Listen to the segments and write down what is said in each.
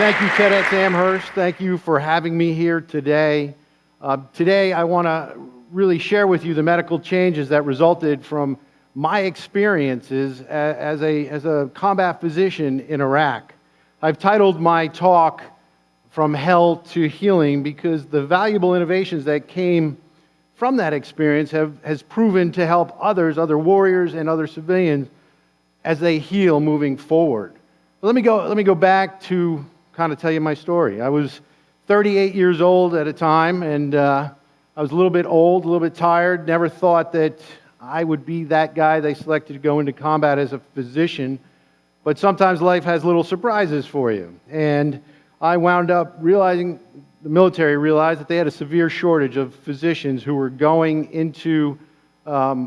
Thank you, TEDxAmherst. Thank you for having me here today. Today, I want to really share with you the medical changes that resulted from my experiences as a combat physician in Iraq. I've titled my talk "From Hell to Healing" because the valuable innovations that came from that experience has proven to help others, other warriors and other civilians, as they heal moving forward. But let me go back to kind of tell you my story. I was 38 years old at a time, and I was a little bit old, a little bit tired. Never thought that I would be that guy they selected to go into combat as a physician. But sometimes life has little surprises for you. And I wound up realizing, the military realized that they had a severe shortage of physicians who were going into a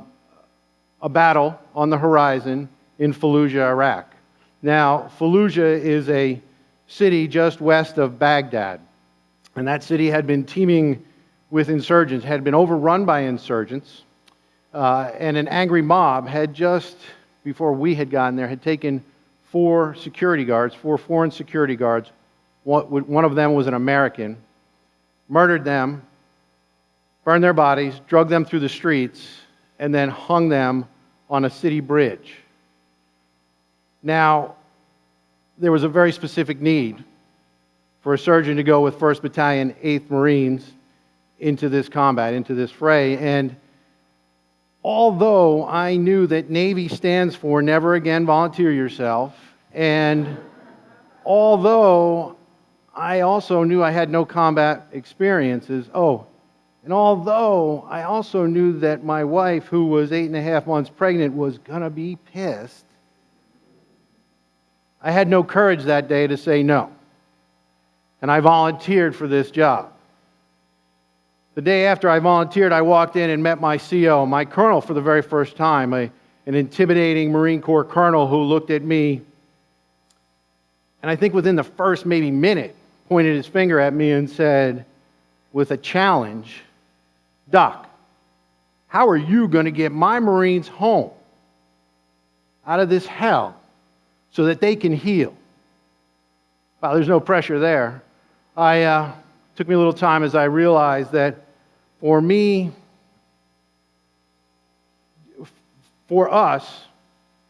battle on the horizon in Fallujah, Iraq. Now, Fallujah is a city just west of Baghdad. And that city had been teeming with insurgents, had been overrun by insurgents. And an angry mob had just, before we had gotten there, had taken four foreign security guards. One of them was an American, murdered them, burned their bodies, dragged them through the streets, and then hung them on a city bridge. Now, there was a very specific need for a surgeon to go with 1st Battalion, 8th Marines into this combat, into this fray. And although I knew that Navy stands for Never Again Volunteer Yourself, and although I also knew I had no combat experiences, and although I also knew that my wife, who was 8.5 months pregnant, was going to be pissed, I had no courage that day to say no. And I volunteered for this job. The day after I volunteered, I walked in and met my CO, my colonel, for the very first time, an intimidating Marine Corps colonel who looked at me, and I think within the first maybe minute, pointed his finger at me and said, with a challenge, "Doc, how are you going to get my Marines home out of this hell so that they can heal?" Wow, there's no pressure there. Took me a little time as I realized that for us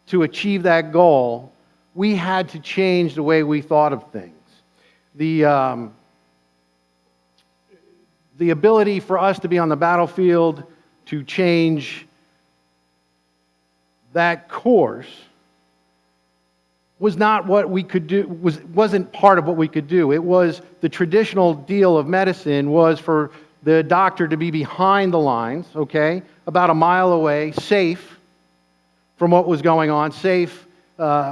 to achieve that goal, we had to change the way we thought of things. The ability for us to be on the battlefield, to change that course, was not what we could do, wasn't part of what we could do. It was the traditional deal of medicine was for the doctor to be behind the lines, okay, about a mile away, safe from what was going on, safe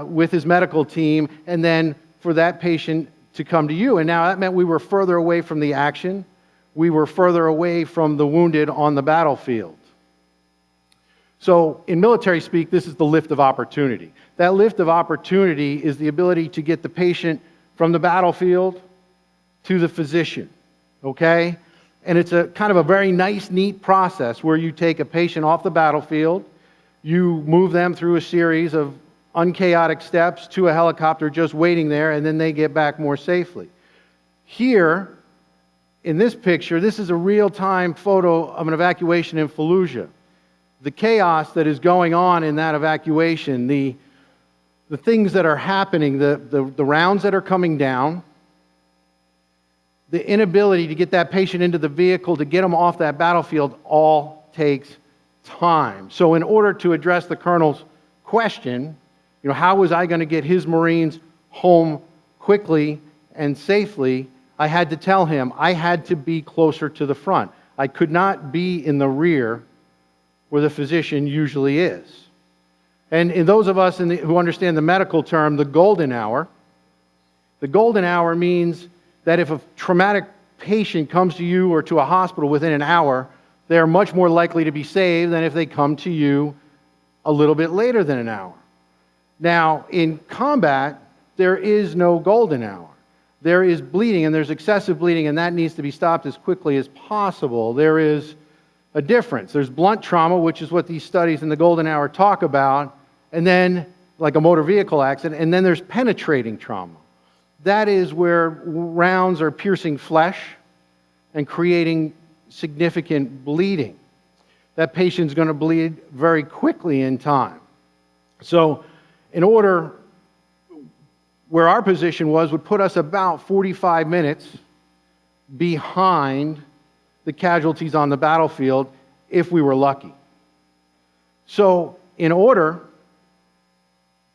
with his medical team, and then for that patient to come to you. And now that meant we were further away from the action. We were further away from the wounded on the battlefield. So in military speak, this is the lift of opportunity. That lift of opportunity is the ability to get the patient from the battlefield to the physician, okay? And it's a kind of a very nice, neat process where you take a patient off the battlefield, you move them through a series of unchaotic steps to a helicopter just waiting there, and then they get back more safely. Here, in this picture, this is a real-time photo of an evacuation in Fallujah. The chaos that is going on in that evacuation, the things that are happening, the rounds that are coming down, the inability to get that patient into the vehicle, to get them off that battlefield, all takes time. So in order to address the colonel's question, how was I going to get his Marines home quickly and safely, I had to tell him I had to be closer to the front. I could not be in the rear where the physician usually is. And in those of us who understand the medical term, the golden hour means that if a traumatic patient comes to you or to a hospital within an hour, they are much more likely to be saved than if they come to you a little bit later than an hour. Now, in combat, there is no golden hour. There is bleeding, and there's excessive bleeding, and that needs to be stopped as quickly as possible. There is a difference. There's blunt trauma, which is what these studies in the golden hour talk about, and then like a motor vehicle accident, and then there's penetrating trauma. that is where rounds are piercing flesh and creating significant bleeding. That patient's going to bleed very quickly in time. So where our position would put us about 45 minutes behind the casualties on the battlefield if we were lucky. So in order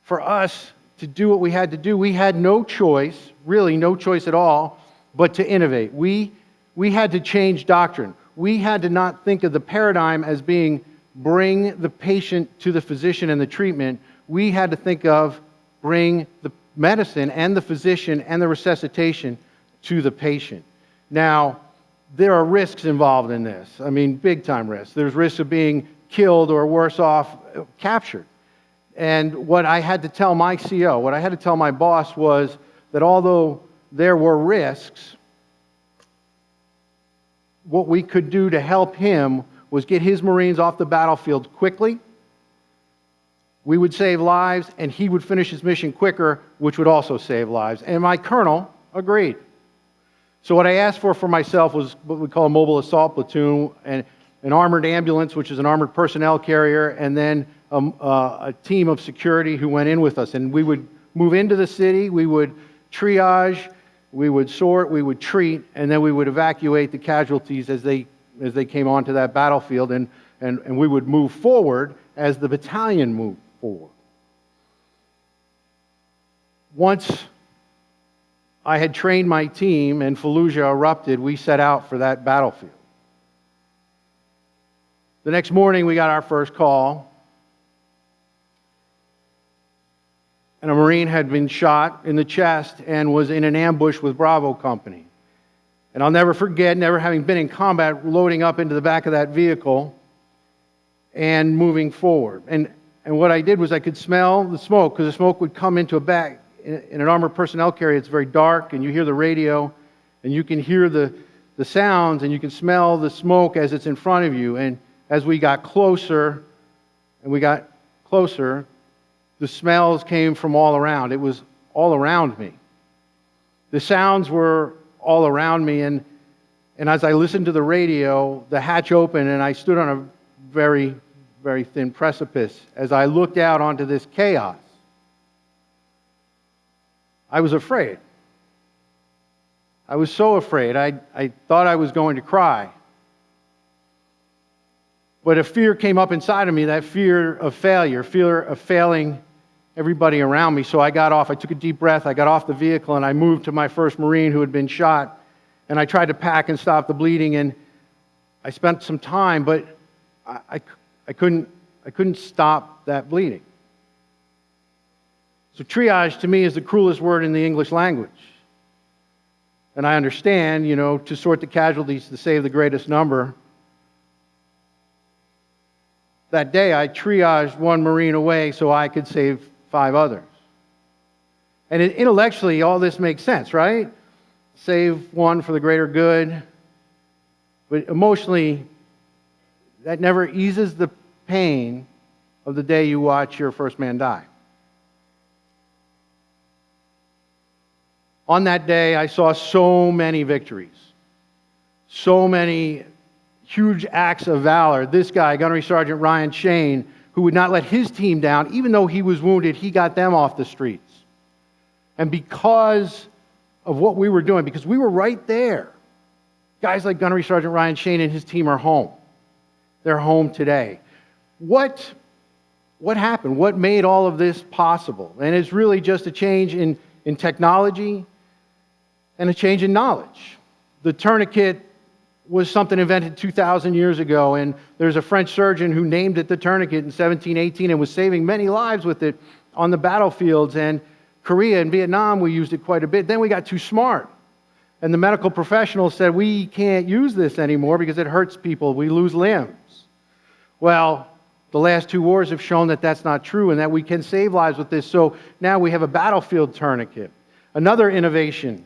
for us to do what we had to do, we had no choice, really no choice at all, but to innovate. We had to change doctrine. We had to not think of the paradigm as being bring the patient to the physician and the treatment. We had to think of bring the medicine and the physician and the resuscitation to the patient. Now, there are risks involved in this. I mean, big time risks. There's risks of being killed or worse off, captured. And what I had to tell my CO, what I had to tell my boss was that although there were risks, what we could do to help him was get his Marines off the battlefield quickly. We would save lives, and he would finish his mission quicker, which would also save lives. And my colonel agreed. So what I asked for myself was what we call a mobile assault platoon, and an armored ambulance, which is an armored personnel carrier, and then a team of security who went in with us. And we would move into the city, we would triage, we would sort, we would treat, and then we would evacuate the casualties as they came onto that battlefield, and we would move forward as the battalion moved forward. Once I had trained my team and Fallujah erupted, we set out for that battlefield. The next morning, we got our first call, and a Marine had been shot in the chest and was in an ambush with Bravo Company. And I'll never forget, never having been in combat, loading up into the back of that vehicle and moving forward. And what I did was I could smell the smoke, because the smoke would come into a back. In an armored personnel carrier, it's very dark, and you hear the radio, and you can hear the sounds, and you can smell the smoke as it's in front of you. And as we got closer, the smells came from all around. It was all around me. The sounds were all around me, and as I listened to the radio, the hatch opened, and I stood on a very, very thin precipice. As I looked out onto this chaos, I was afraid. I was so afraid. I thought I was going to cry. But a fear came up inside of me, that fear of failure, fear of failing everybody around me. So I got off. I took a deep breath. I got off the vehicle, and I moved to my first Marine who had been shot. And I tried to pack and stop the bleeding. And I spent some time, but I couldn't stop that bleeding. So triage to me is the cruelest word in the English language. And I understand, to sort the casualties to save the greatest number. That day I triaged one Marine away so I could save 5 others. And intellectually, all this makes sense, right? Save one for the greater good. But emotionally, that never eases the pain of the day you watch your first man die. On that day, I saw so many victories, so many huge acts of valor. This guy, Gunnery Sergeant Ryan Shane, who would not let his team down, even though he was wounded, he got them off the streets. And because of what we were doing, because we were right there, guys like Gunnery Sergeant Ryan Shane and his team are home. They're home today. What happened? What made all of this possible? And it's really just a change in technology and a change in knowledge. The tourniquet was something invented 2,000 years ago, and there's a French surgeon who named it the tourniquet in 1718 and was saving many lives with it on the battlefields. And Korea and Vietnam, we used it quite a bit. Then we got too smart, and the medical professionals said, we can't use this anymore because it hurts people. We lose limbs. Well, the last 2 wars have shown that that's not true and that we can save lives with this. So now we have a battlefield tourniquet. Another innovation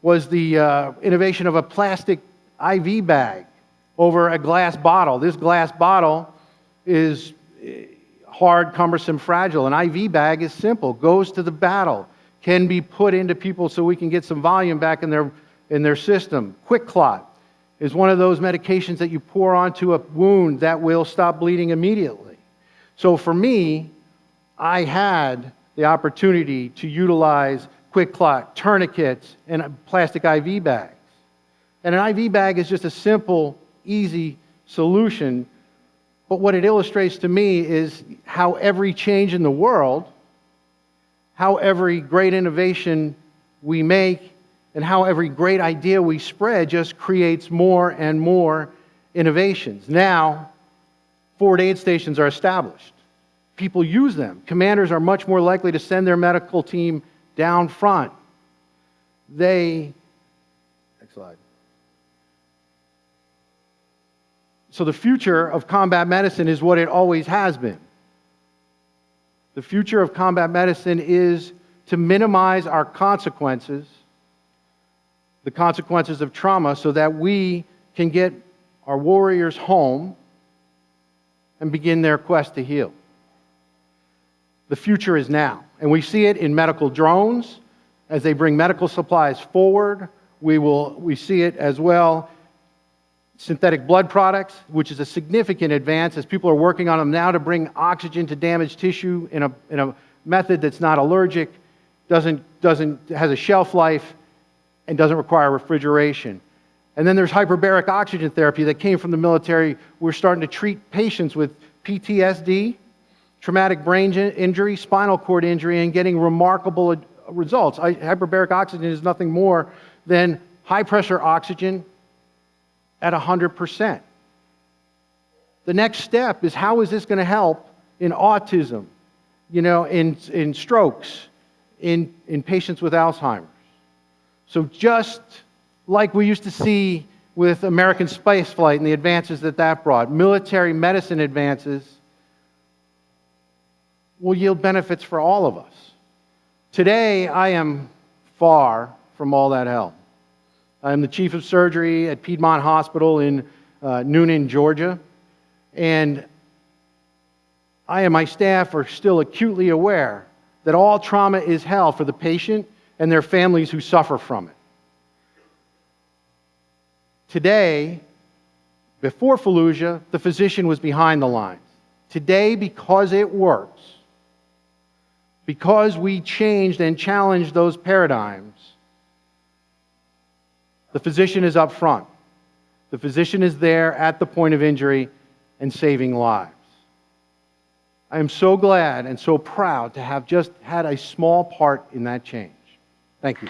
was the innovation of a plastic IV bag over a glass bottle. This glass bottle is hard, cumbersome, fragile. An IV bag is simple, goes to the battle. can be put into people so we can get some volume back in their system. Quick Clot is one of those medications that you pour onto a wound that will stop bleeding immediately. So for me, I had the opportunity to utilize Quick Clot, tourniquets, and plastic IV bags. And an IV bag is just a simple, easy solution, but what it illustrates to me is how every change in the world, how every great innovation we make, and how every great idea we spread just creates more and more innovations. Now, forward aid stations are established. People use them. Commanders are much more likely to send their medical team down front. Next slide. So the future of combat medicine is what it always has been. The future of combat medicine is to minimize our consequences, the consequences of trauma, so that we can get our warriors home and begin their quest to heal. The future is now, and we see it in medical drones as they bring medical supplies forward. We see it as well synthetic blood products, which is a significant advance as people are working on them now to bring oxygen to damaged tissue in a method that's not allergic, has a shelf life, and doesn't require refrigeration. And then there's hyperbaric oxygen therapy that came from the military. We're starting to treat patients with PTSD, traumatic brain injury, spinal cord injury, and getting remarkable results. Hyperbaric oxygen is nothing more than high-pressure oxygen at 100%. The next step is, how is this going to help in autism, in strokes, in patients with Alzheimer's? So just like we used to see with American spaceflight and the advances that brought, military medicine advances will yield benefits for all of us. Today, I am far from all that help. I am the chief of surgery at Piedmont Hospital in Noonan, Georgia, and I and my staff are still acutely aware that all trauma is hell for the patient and their families who suffer from it. Today, before Fallujah, the physician was behind the lines. Today, because it works, because we changed and challenged those paradigms, the physician is up front. The physician is there at the point of injury and saving lives. I am so glad and so proud to have just had a small part in that change. Thank you.